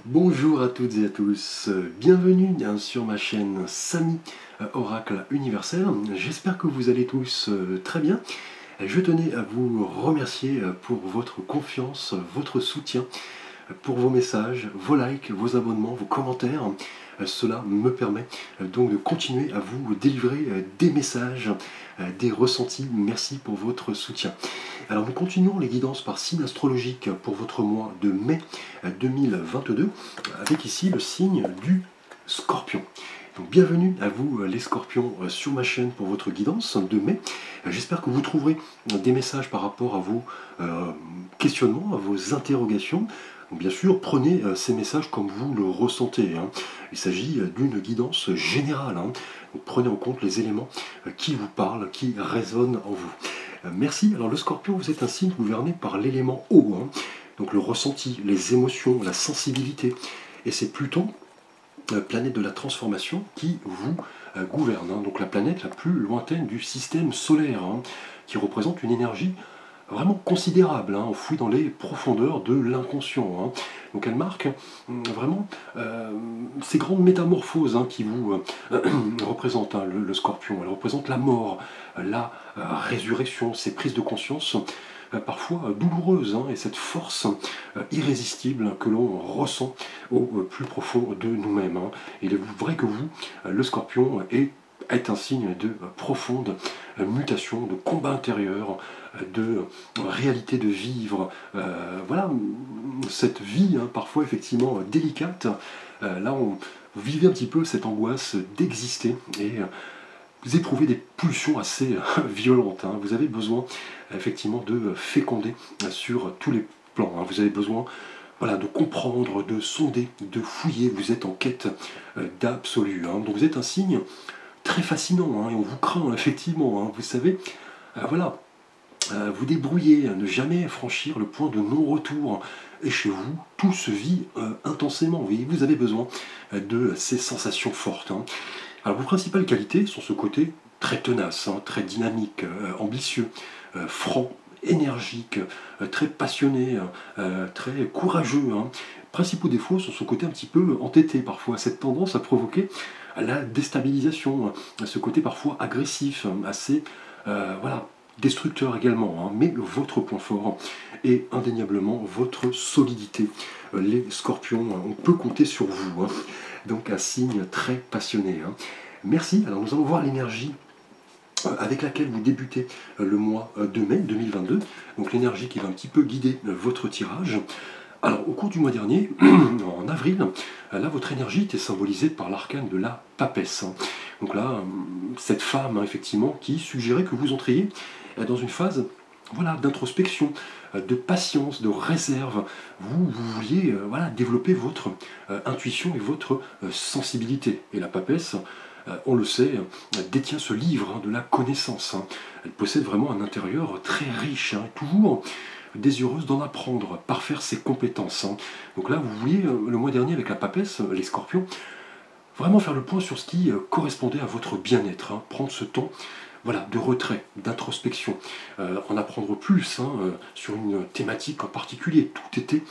Bonjour à toutes et à tous, bienvenue sur ma chaîne Samy Oracle Universel. J'espère que vous allez tous très bien. Je tenais à vous remercier pour votre confiance, votre soutien, pour vos messages, vos likes, vos abonnements, vos commentaires. Cela me permet donc de continuer à vous délivrer des messages, des ressentis. Merci pour votre soutien. Alors nous continuons les guidances par signe astrologique pour votre mois de mai 2022 avec ici le signe du Scorpion. Donc bienvenue à vous les Scorpions sur ma chaîne pour votre guidance de mai. J'espère que vous trouverez des messages par rapport à vos questionnements, à vos interrogations. Donc, bien sûr, prenez ces messages comme vous le ressentez. Il s'agit d'une guidance générale. Donc, prenez en compte les éléments qui vous parlent, qui résonnent en vous. Merci. Alors le Scorpion, vous êtes un signe gouverné par l'élément eau. Donc le ressenti, les émotions, la sensibilité. Et c'est Pluton, planète de la transformation, qui vous gouverne. Donc la planète la plus lointaine du système solaire, qui représente une énergie vraiment considérable, enfouie dans les profondeurs de l'inconscient. Donc elle marque vraiment ces grandes métamorphoses qui vous représentent, le Scorpion. Elle représente la mort, la résurrection, ces prises de conscience parfois douloureuses, et cette force irrésistible que l'on ressent au plus profond de nous-mêmes. Il est vrai que vous, le Scorpion, est un signe de profonde mutation, de combat intérieur, de réalité de vivre. Voilà, cette vie, parfois effectivement délicate. Là, vous vivez un petit peu cette angoisse d'exister et vous éprouvez des pulsions assez violentes. Vous avez besoin effectivement de féconder sur tous les plans. Vous avez besoin de comprendre, de sonder, de fouiller. Vous êtes en quête d'absolu. Donc vous êtes un signe très fascinant et on vous craint effectivement. Vous savez, vous débrouiller, ne jamais franchir le point de non-retour. Et chez vous, tout se vit intensément. Vous avez besoin de ces sensations fortes. Alors vos principales qualités sont ce côté très tenace, très dynamique, ambitieux, franc, énergique, très passionné, très courageux. Principaux défauts sont ce côté un petit peu entêté parfois, cette tendance à provoquer la déstabilisation, ce côté parfois agressif, assez destructeur également. Mais votre point fort est indéniablement votre solidité. Les Scorpions, on peut compter sur vous. Donc un signe très passionné. Merci. Alors nous allons voir l'énergie avec laquelle vous débutez le mois de mai 2022. Donc l'énergie qui va un petit peu guider votre tirage. Alors au cours du mois dernier, en avril, là votre énergie était symbolisée par l'arcane de la papesse. Donc là, cette femme effectivement qui suggérait que vous entriez dans une phase d'introspection, de patience, de réserve. Vous vouliez développer votre intuition et votre sensibilité. Et la papesse, on le sait, détient ce livre de la connaissance. Elle possède vraiment un intérieur très riche, toujours désireuse d'en apprendre, parfaire ses compétences. Donc là, vous vouliez, le mois dernier avec la papesse, les Scorpions, vraiment faire le point sur ce qui correspondait à votre bien-être, prendre ce temps de retrait, d'introspection, en apprendre plus sur une thématique en particulier. Tout était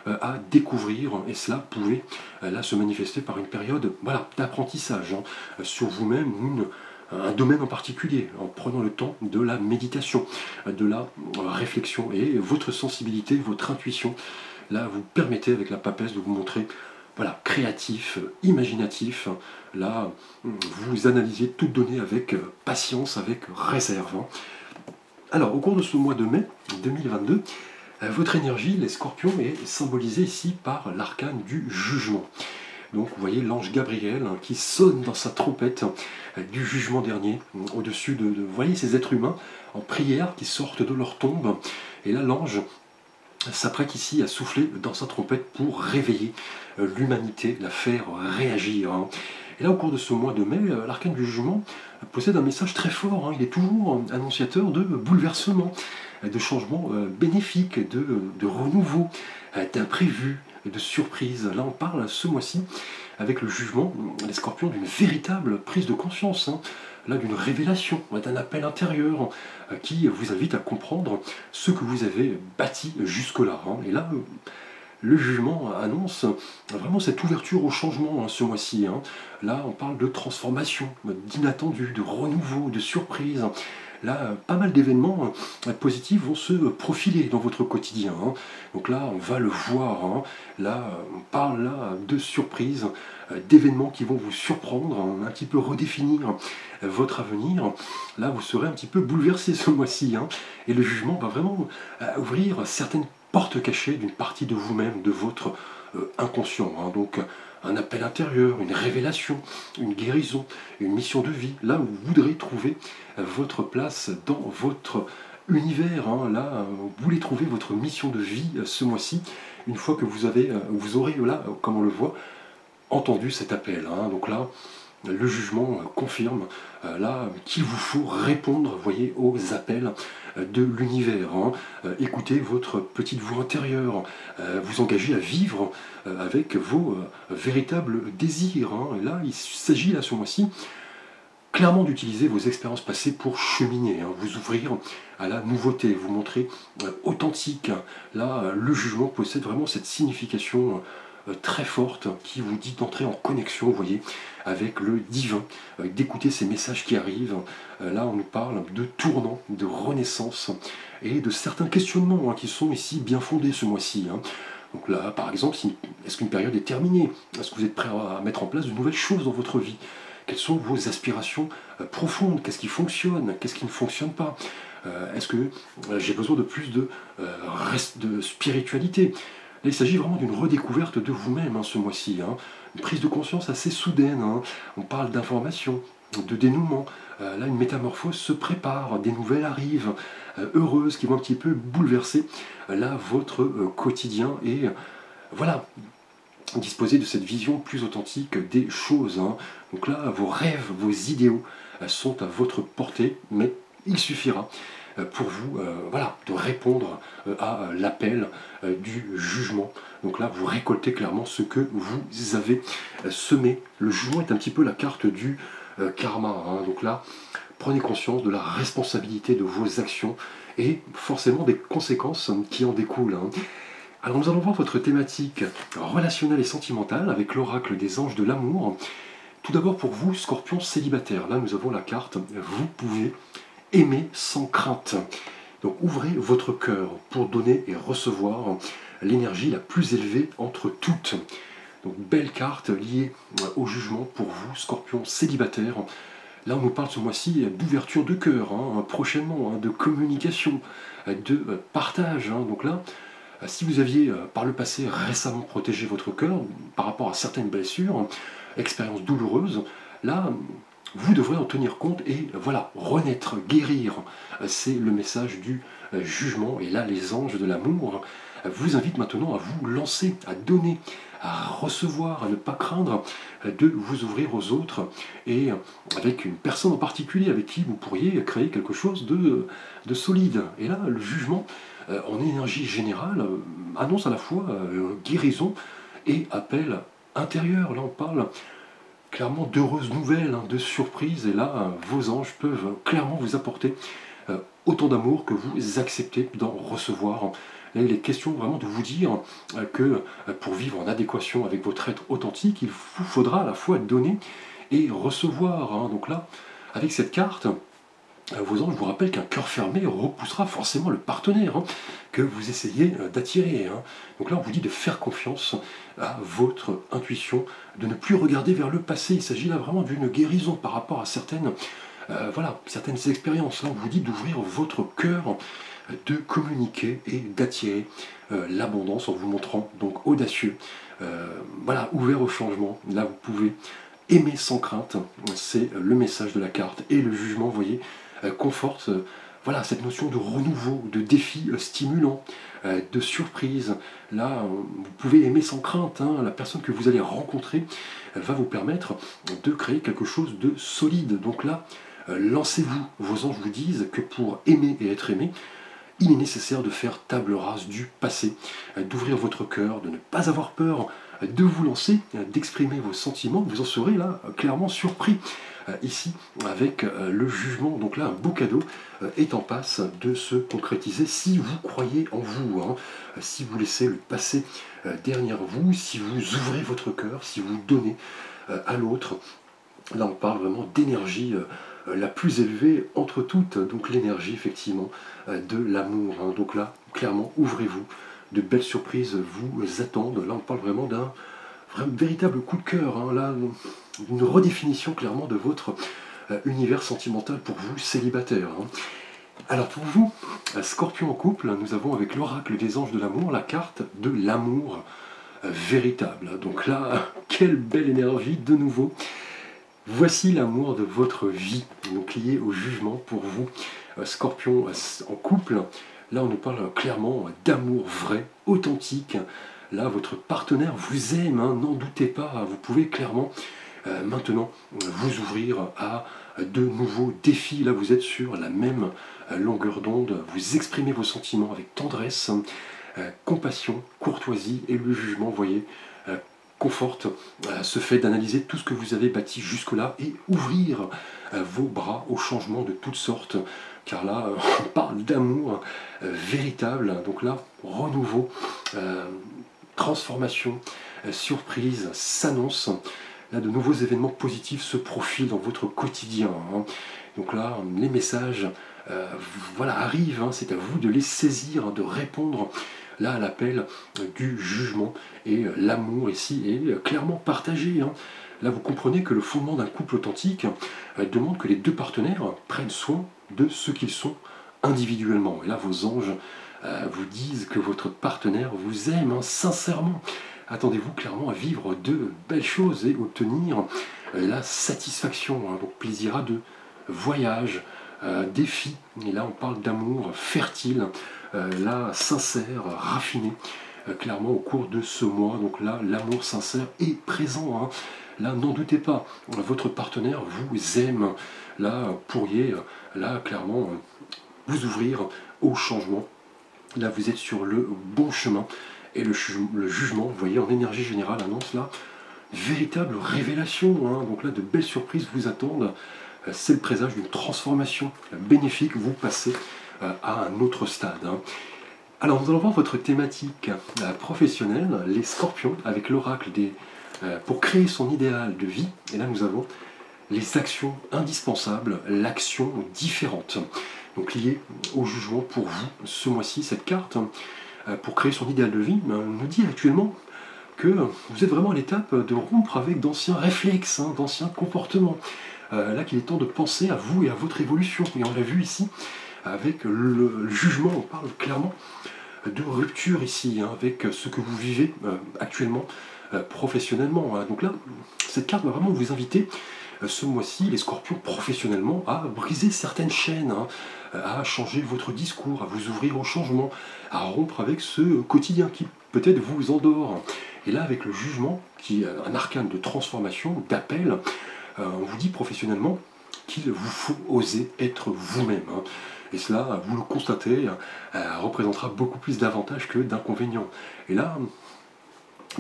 à découvrir et cela pouvait là se manifester par une période d'apprentissage sur vous-même, un domaine en particulier, en prenant le temps de la méditation, de la réflexion, et votre sensibilité, votre intuition, là vous permettez avec la papesse de vous montrer créatif, imaginatif. Là, vous analysez toute donnée avec patience, avec réserve. Alors, au cours de ce mois de mai 2022, votre énergie, les Scorpions, est symbolisée ici par l'arcane du jugement. Donc, vous voyez l'ange Gabriel qui sonne dans sa trompette du jugement dernier, au-dessus vous voyez ces êtres humains en prière qui sortent de leur tombe. Et là, l'ange s'apprête ici à souffler dans sa trompette pour réveiller l'humanité, la faire réagir. Et là, au cours de ce mois de mai, l'arcane du jugement possède un message très fort. Il est toujours annonciateur de bouleversement, de changements bénéfiques, de renouveau, d'imprévus, de surprises. Là, on parle ce mois-ci, avec le jugement, les Scorpions, d'une véritable prise de conscience. Là, d'une révélation, d'un appel intérieur qui vous invite à comprendre ce que vous avez bâti jusque-là. Et là, Le jugement annonce vraiment cette ouverture au changement ce mois-ci, hein. Là, on parle de transformation, d'inattendu, de renouveau, de surprise. Là, pas mal d'événements positifs vont se profiler dans votre quotidien, hein. Donc là, on va le voir, hein. Là, on parle là de surprises, d'événements qui vont vous surprendre, hein, un petit peu redéfinir votre avenir. Là, vous serez un petit peu bouleversé ce mois-ci, hein. Et le jugement va vraiment ouvrir certaines portes cachées d'une partie de vous-même, de votre inconscient, hein. Donc, un appel intérieur, une révélation, une guérison, une mission de vie, là où vous voudrez trouver votre place dans votre univers, hein. Là, vous voulez trouver votre mission de vie ce mois-ci, une fois que vous aurez là, comme on le voit, entendu cet appel, hein. Donc là, le jugement confirme là qu'il vous faut répondre, voyez, aux appels de l'univers, hein. Écoutez votre petite voix intérieure, vous engager à vivre avec vos véritables désirs, hein. Et là, il s'agit là ce mois-ci clairement d'utiliser vos expériences passées pour cheminer, hein, vous ouvrir à la nouveauté, vous montrer authentique. Là, le jugement possède vraiment cette signification très forte qui vous dit d'entrer en connexion, vous voyez, avec le divin, d'écouter ces messages qui arrivent. Là, on nous parle de tournant, de renaissance et de certains questionnements qui sont ici bien fondés ce mois-ci, hein. Donc là, par exemple, est-ce qu'une période est terminée? Est-ce que vous êtes prêt à mettre en place de nouvelles choses dans votre vie? Quelles sont vos aspirations profondes? Qu'est-ce qui fonctionne? Qu'est-ce qui ne fonctionne pas? Est-ce que j'ai besoin de plus de spiritualité? Là, il s'agit vraiment d'une redécouverte de vous-même, hein, ce mois-ci, hein. Une prise de conscience assez soudaine, hein. On parle d'information, de dénouement. Là, une métamorphose se prépare, des nouvelles arrivent, heureuses, qui vont un petit peu bouleverser là, votre quotidien. Et voilà, disposer de cette vision plus authentique des choses, hein. Donc là, vos rêves, vos idéaux sont à votre portée, mais il suffira pour vous voilà, de répondre à l'appel du jugement. Donc là, vous récoltez clairement ce que vous avez semé. Le jugement est un petit peu la carte du karma, hein. Donc là, prenez conscience de la responsabilité de vos actions et forcément des conséquences qui en découlent, hein. Alors nous allons voir votre thématique relationnelle et sentimentale avec l'oracle des anges de l'amour. Tout d'abord pour vous, Scorpion célibataire, là nous avons la carte « Vous pouvez aimer sans crainte ». Donc ouvrez votre cœur pour donner et recevoir l'énergie la plus élevée entre toutes. Donc belle carte liée au jugement pour vous, Scorpion célibataire. Là on nous parle ce mois-ci d'ouverture de cœur, hein, prochainement, hein, de communication, de partage, hein. Donc là, si vous aviez par le passé récemment protégé votre cœur par rapport à certaines blessures, expériences douloureuses, là, vous devrez en tenir compte et voilà, renaître, guérir. C'est le message du jugement. Et là, les anges de l'amour vous invitent maintenant à vous lancer, à donner, à recevoir, à ne pas craindre de vous ouvrir aux autres et avec une personne en particulier avec qui vous pourriez créer quelque chose de solide. Et là, le jugement en énergie générale annonce à la fois guérison et appel intérieur. Là, on parle clairement d'heureuses nouvelles, hein, de surprises, et là, vos anges peuvent clairement vous apporter autant d'amour que vous acceptez d'en recevoir. Là, il est question vraiment de vous dire que pour vivre en adéquation avec votre être authentique, il vous faudra à la fois donner et recevoir, hein. Donc là, avec cette carte, vos anges vous rappellent qu'un cœur fermé repoussera forcément le partenaire, hein, que vous essayez d'attirer, hein. Donc là, on vous dit de faire confiance à votre intuition, de ne plus regarder vers le passé. Il s'agit là vraiment d'une guérison par rapport à certaines expériences. Là, on vous dit d'ouvrir votre cœur, de communiquer et d'attirer l'abondance en vous montrant donc audacieux, voilà, ouvert au changement. Là, vous pouvez aimer sans crainte, c'est le message de la carte, et le jugement, vous voyez, conforte voilà, cette notion de renouveau, de défi stimulant, de surprise. Là, vous pouvez aimer sans crainte, hein. La personne que vous allez rencontrer va vous permettre de créer quelque chose de solide. Donc là, lancez-vous. Vos anges vous disent que pour aimer et être aimé, il est nécessaire de faire table rase du passé, d'ouvrir votre cœur, de ne pas avoir peur, de vous lancer, d'exprimer vos sentiments. Vous en serez là clairement surpris ici avec le jugement. Donc là, un beau cadeau est en passe de se concrétiser si vous croyez en vous, hein, si vous laissez le passé derrière vous, si vous ouvrez votre cœur, si vous donnez à l'autre. Là, on parle vraiment d'énergie la plus élevée entre toutes, donc l'énergie effectivement de l'amour. Hein. Donc là, clairement, ouvrez-vous, de belles surprises vous attendent. Là, on parle vraiment d'un véritable coup de cœur. Hein. Là, une redéfinition clairement de votre univers sentimental pour vous, célibataire. Hein. Alors pour vous, Scorpion en couple, nous avons avec l'oracle des anges de l'amour la carte de l'amour véritable. Donc là, quelle belle énergie de nouveau. Voici l'amour de votre vie, donc lié au jugement pour vous, Scorpion en couple. Là, on nous parle clairement d'amour vrai, authentique. Là, votre partenaire vous aime, hein, n'en doutez pas. Vous pouvez clairement maintenant vous ouvrir à de nouveaux défis. Là, vous êtes sur la même longueur d'onde. Vous exprimez vos sentiments avec tendresse, compassion, courtoisie et le jugement, vous voyez, conforte ce fait d'analyser tout ce que vous avez bâti jusque-là et ouvrir vos bras au changement de toutes sortes. Car là, on parle d'amour véritable. Donc là, renouveau, transformation, surprise s'annonce. Là, de nouveaux événements positifs se profilent dans votre quotidien. Hein. Donc là, les messages voilà, arrivent. Hein. C'est à vous de les saisir, de répondre là à l'appel du jugement. Et l'amour ici est clairement partagé. Hein. Là, vous comprenez que le fondement d'un couple authentique demande que les deux partenaires prennent soin de ce qu'ils sont individuellement. Et là, vos anges vous disent que votre partenaire vous aime hein, sincèrement. Attendez-vous clairement à vivre de belles choses et obtenir la satisfaction. Hein. Donc plaisir à deux, voyage, défi. Et là, on parle d'amour fertile, là, sincère, raffiné. Clairement au cours de ce mois. Donc là, l'amour sincère est présent. Hein. Là, n'en doutez pas, votre partenaire vous aime. Là, pourriez, là, clairement, vous ouvrir au changement. Là, vous êtes sur le bon chemin. Et le jugement, vous voyez, en énergie générale, annonce là, véritable révélation. Hein. Donc là, de belles surprises vous attendent. C'est le présage d'une transformation bénéfique. Vous passez à un autre stade. Hein. Alors, nous allons voir votre thématique professionnelle, les scorpions, avec l'oracle pour créer son idéal de vie. Et là, nous avons les actions indispensables, l'action différente. Donc, liée au jugement pour vous, ce mois-ci, cette carte, pour créer son idéal de vie, nous dit actuellement que vous êtes vraiment à l'étape de rompre avec d'anciens réflexes, hein, d'anciens comportements. Là, qu'il est temps de penser à vous et à votre évolution. Et on l'a vu ici, avec le jugement, on parle clairement de rupture ici, hein, avec ce que vous vivez actuellement professionnellement. Hein. Donc là, cette carte va vraiment vous inviter ce mois-ci, les scorpions professionnellement, à briser certaines chaînes, hein, à changer votre discours, à vous ouvrir au changement, à rompre avec ce quotidien qui peut-être vous endort. Et là, avec le jugement, qui est un arcane de transformation, d'appel, on vous dit professionnellement qu'il vous faut oser être vous-même. Hein. Et cela, vous le constatez, représentera beaucoup plus d'avantages que d'inconvénients. Et là,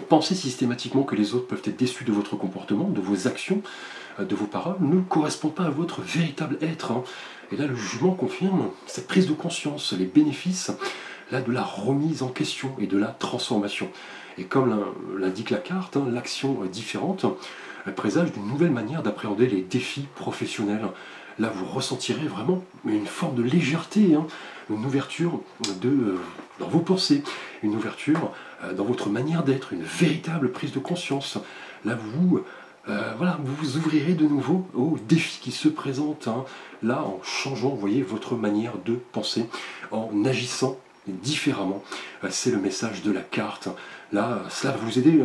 pensez systématiquement que les autres peuvent être déçus de votre comportement, de vos actions, de vos paroles, ne correspondent pas à votre véritable être. Hein. Et là, le jugement confirme cette prise de conscience, les bénéfices là, de la remise en question et de la transformation. Et comme l'indique la carte, hein, l'action différente présage d'une nouvelle manière d'appréhender les défis professionnels. Là, vous ressentirez vraiment une forme de légèreté, hein, une ouverture dans vos pensées, une ouverture dans votre manière d'être, une véritable prise de conscience. Là, voilà, vous vous ouvrirez de nouveau aux défis qui se présentent. Hein, là, en changeant, vous voyez, votre manière de penser, en agissant différemment. C'est le message de la carte. Là, cela va vous aider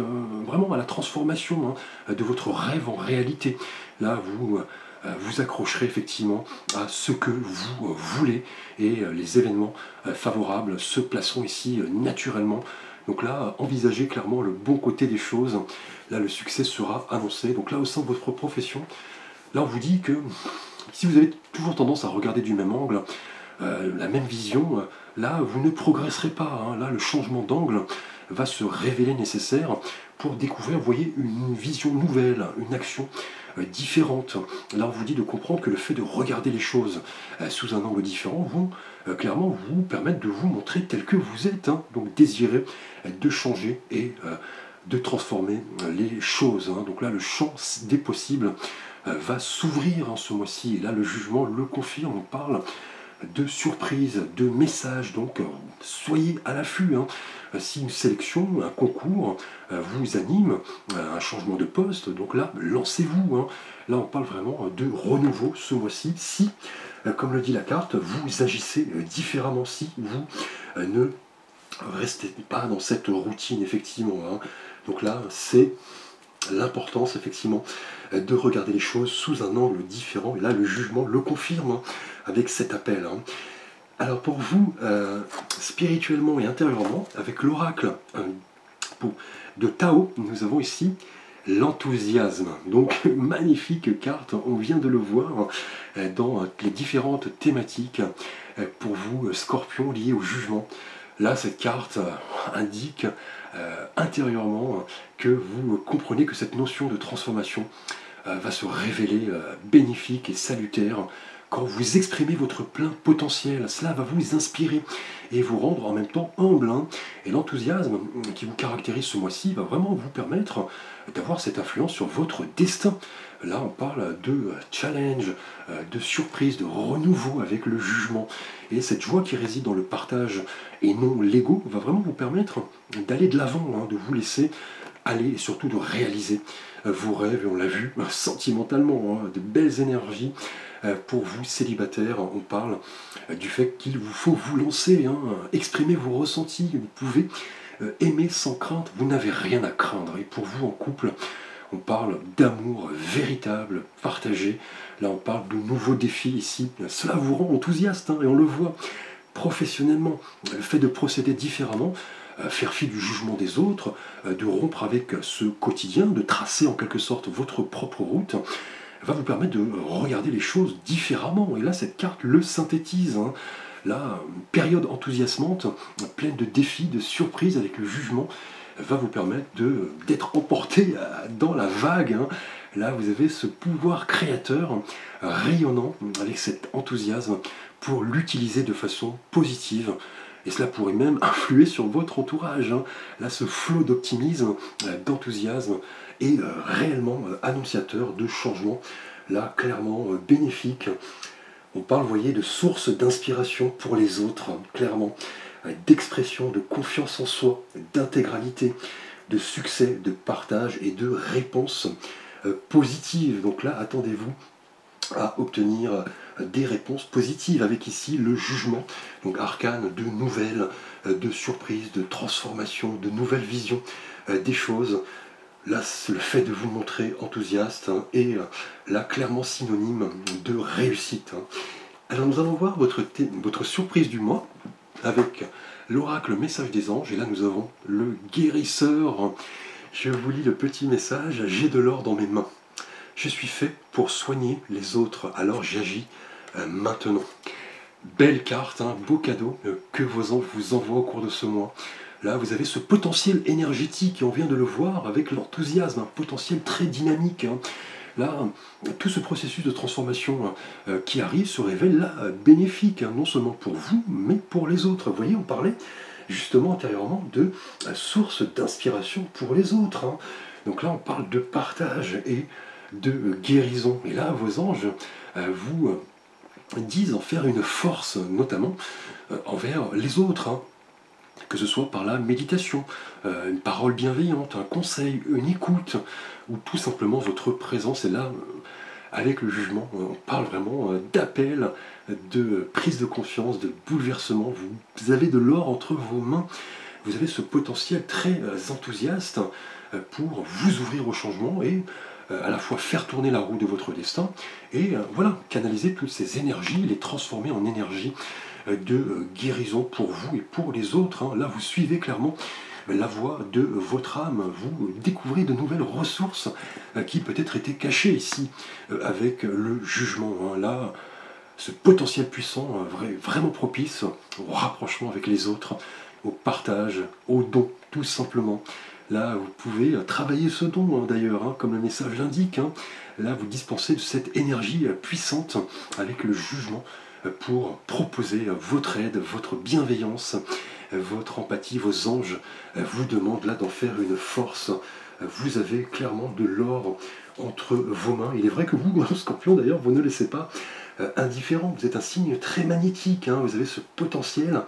vraiment à la transformation hein, de votre rêve en réalité. Là, vous accrocherez effectivement à ce que vous voulez et les événements favorables se placeront ici naturellement. Donc là, envisagez clairement le bon côté des choses. Là, le succès sera annoncé. Donc là, au sein de votre profession, là, on vous dit que si vous avez toujours tendance à regarder du même angle, la même vision, là vous ne progresserez pas, hein. Là le changement d'angle va se révéler nécessaire pour découvrir, vous voyez, une vision nouvelle, une action différente. Là on vous dit de comprendre que le fait de regarder les choses sous un angle différent vont clairement vous permettre de vous montrer tel que vous êtes, hein. Donc désirer de changer et de transformer les choses, hein. Donc là le champ des possibles va s'ouvrir, hein, ce mois-ci, et là le jugement le confirme. On parle de surprises, de messages, donc soyez à l'affût, hein. Si une sélection, un concours vous anime, un changement de poste, donc là lancez-vous, hein. Là on parle vraiment de renouveau ce mois-ci, si, comme le dit la carte, vous agissez différemment, si vous ne restez pas dans cette routine, effectivement, hein. Donc là c'est l'importance, effectivement, de regarder les choses sous un angle différent. Et là, le jugement le confirme, hein, avec cet appel, hein. Alors pour vous, spirituellement et intérieurement, avec l'oracle de Tao, nous avons ici l'enthousiasme. Donc magnifique carte, on vient de le voir dans les différentes thématiques pour vous, Scorpion, liées au jugement. Là, cette carte indique intérieurement que vous comprenez que cette notion de transformation va se révéler bénéfique et salutaire quand vous exprimez votre plein potentiel. Cela va vous inspirer et vous rendre en même temps humble, hein. Et l'enthousiasme qui vous caractérise ce mois-ci va vraiment vous permettre d'avoir cette influence sur votre destin. Là, on parle de challenge, de surprise, de renouveau avec le jugement. Et cette joie qui réside dans le partage et non l'ego va vraiment vous permettre d'aller de l'avant, hein, de vous laisser aller et surtout de réaliser vos rêves. Et on l'a vu sentimentalement, hein, de belles énergies. Pour vous, célibataires, on parle du fait qu'il vous faut vous lancer, hein, exprimer vos ressentis. Vous pouvez aimer sans crainte, vous n'avez rien à craindre. Et pour vous, en couple, on parle d'amour véritable, partagé. Là, on parle de nouveaux défis ici. Cela vous rend enthousiaste, hein, et on le voit professionnellement. Le fait de procéder différemment, faire fi du jugement des autres, de rompre avec ce quotidien, de tracer en quelque sorte votre propre route, va vous permettre de regarder les choses différemment. Et là, cette carte le synthétise, hein. Là, une période enthousiasmante, pleine de défis, de surprises avec le jugement, va vous permettre d'être emporté dans la vague, hein. Là, vous avez ce pouvoir créateur rayonnant avec cet enthousiasme pour l'utiliser de façon positive. Et cela pourrait même influer sur votre entourage, hein. Là, ce flot d'optimisme, d'enthousiasme est réellement annonciateur de changement. Là, clairement bénéfique. On parle, vous voyez, de source d'inspiration pour les autres, hein, clairement, d'expression, de confiance en soi, d'intégralité, de succès, de partage et de réponse positive. Donc là, attendez-vous à obtenir des réponses positives avec ici le jugement, donc arcane de nouvelles, de surprises, de transformations, de nouvelles visions des choses. Là, le fait de vous montrer enthousiaste, hein, est là clairement synonyme de réussite, hein. Alors nous allons voir votre surprise du mois avec l'oracle message des anges, et là nous avons le guérisseur. Je vous lis le petit message: j'ai de l'or dans mes mains. Je suis fait pour soigner les autres, alors j'agis maintenant. Belle carte, hein, beau cadeau que vos anges vous envoient au cours de ce mois. Là, vous avez ce potentiel énergétique, et on vient de le voir avec l'enthousiasme, un potentiel très dynamique, hein. Là, tout ce processus de transformation qui arrive se révèle là bénéfique, hein, non seulement pour vous, mais pour les autres. Vous voyez, on parlait justement antérieurement de source d'inspiration pour les autres, hein. Donc là, on parle de partage et de guérison. Et là, vos anges vous disent en faire une force, notamment envers les autres, hein. Que ce soit par la méditation, une parole bienveillante, un conseil, une écoute, ou tout simplement votre présence. Et là, avec le jugement, on parle vraiment d'appel, de prise de conscience, de bouleversement. Vous avez de l'or entre vos mains, vous avez ce potentiel très enthousiaste pour vous ouvrir au changement et à la fois faire tourner la roue de votre destin et voilà, canaliser toutes ces énergies, les transformer en énergie de guérison pour vous et pour les autres, hein. Là, vous suivez clairement la voie de votre âme, vous découvrez de nouvelles ressources qui peut-être étaient cachées ici avec le jugement, hein. Là, ce potentiel puissant, vraiment propice au rapprochement avec les autres, au partage, au don, tout simplement. Là, vous pouvez travailler ce don, d'ailleurs, comme le message l'indique. Là, vous dispensez de cette énergie puissante avec le jugement pour proposer votre aide, votre bienveillance, votre empathie. Vos anges vous demandent là d'en faire une force. Vous avez clairement de l'or entre vos mains. Il est vrai que vous, Scorpion, d'ailleurs, vous ne laissez pas indifférent. Vous êtes un signe très magnétique. Vous avez ce potentiel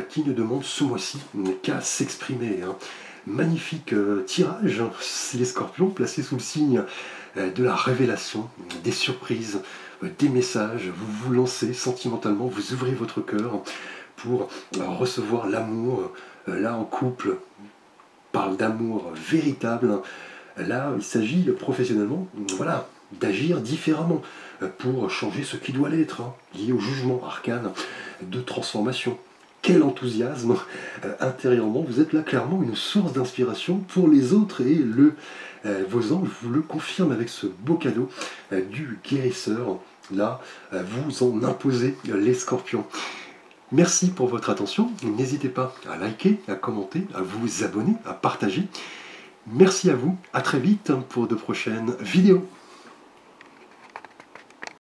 qui ne demande ce mois-ci qu'à s'exprimer. Magnifique tirage, les Scorpions, placés sous le signe de la révélation, des surprises, des messages. Vous vous lancez sentimentalement, vous ouvrez votre cœur pour recevoir l'amour. Là, en couple, parle d'amour véritable. Là, il s'agit professionnellement, voilà, d'agir différemment pour changer ce qui doit l'être, lié au jugement arcane de transformation. Quel enthousiasme intérieurement, vous êtes là clairement une source d'inspiration pour les autres et vos anges vous le confirment avec ce beau cadeau du guérisseur. Là, vous en imposez les Scorpions. Merci pour votre attention. N'hésitez pas à liker, à commenter, à vous abonner, à partager. Merci à vous. À très vite pour de prochaines vidéos.